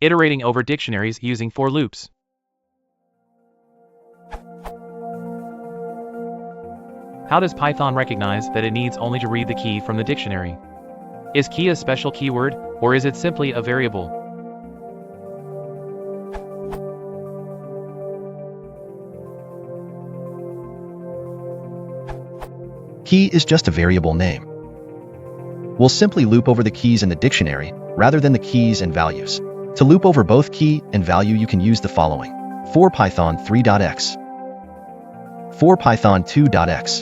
Iterating over dictionaries using for loops. How does Python recognize that it needs only to read the key from the dictionary? Is key a special keyword, or is it simply a variable? Key is just a variable name. We'll simply loop over the keys in the dictionary rather than the keys and values. To loop over both key and value, you can use the following: for Python 3.x, for Python 2.x.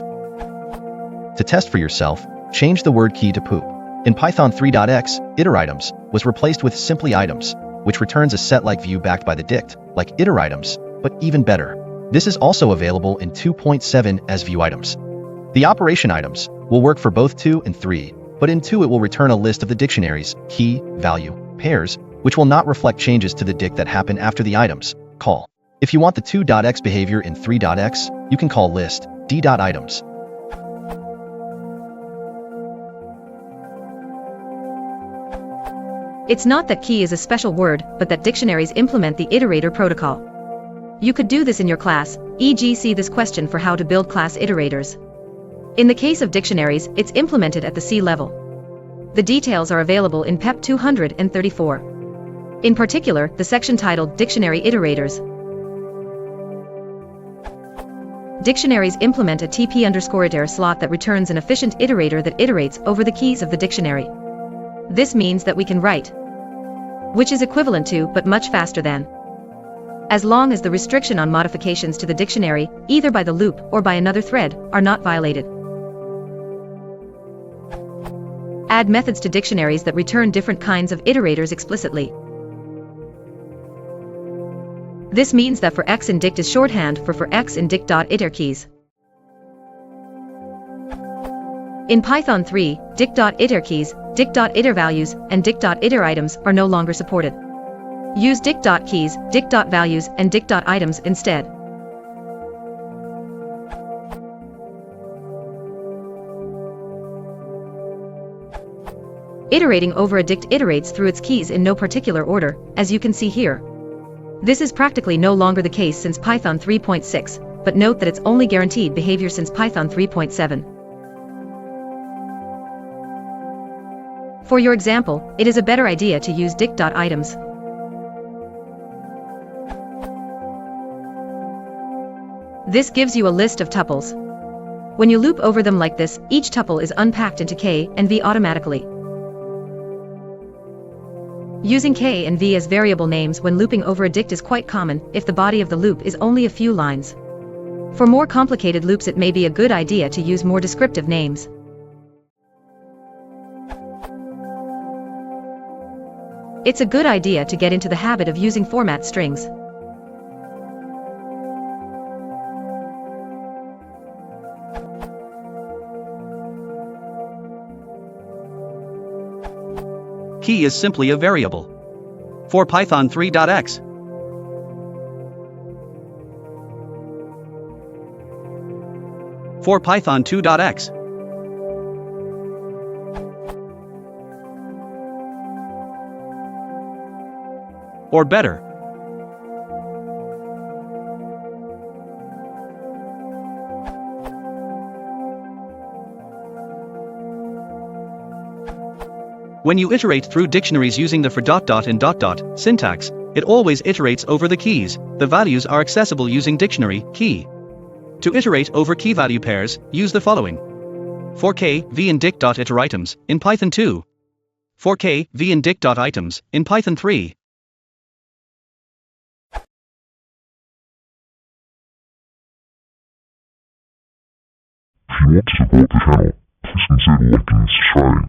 To test for yourself, change the word key to poop. In Python 3.x, iteritems was replaced with simply items, which returns a set-like view backed by the dict, like iteritems, but even better. This is also available in 2.7 as view items. The operation items will work for both 2 and 3, but in 2 it will return a list of the dictionaries, key, value, pairs, which will not reflect changes to the dict that happen after the items call. If you want the 2.x behavior in 3.x, you can call list d.items. It's not that key is a special word, but that dictionaries implement the iterator protocol. You could do this in your class, e.g. see this question for how to build class iterators. In the case of dictionaries, it's implemented at the C level. The details are available in PEP 234. In particular, the section titled Dictionary Iterators. Dictionaries implement a TP_iter slot that returns an efficient iterator that iterates over the keys of the dictionary. This means that we can write, which is equivalent to, but much faster than, as long as the restriction on modifications to the dictionary, either by the loop or by another thread, are not violated. Add methods to dictionaries that return different kinds of iterators explicitly. This means that for x in dict is shorthand for x in dict.iterkeys. In Python 3, dict.iterkeys, dict.itervalues, and dict.iteritems are no longer supported. Use dict.keys, dict.values, and dict.items instead. Iterating over a dict iterates through its keys in no particular order, as you can see here. This is practically no longer the case since Python 3.6, but note that it's only guaranteed behavior since Python 3.7. For your example, it is a better idea to use dict.items. This gives you a list of tuples. When you loop over them like this, each tuple is unpacked into k and v automatically. Using k and v as variable names when looping over a dict is quite common if the body of the loop is only a few lines. For more complicated loops, it may be a good idea to use more descriptive names. It's a good idea to get into the habit of using format strings. Key is simply a variable. For Python 3.x. For Python 2.x. Or better. When you iterate through dictionaries using the for ... and ... syntax, it always iterates over the keys. The values are accessible using dictionary key. To iterate over key value pairs, use the following: for k, v in dict.iteritems in Python 2. For k, v in dict.items in Python 3. If you want to support the channel, please consider liking and subscribing.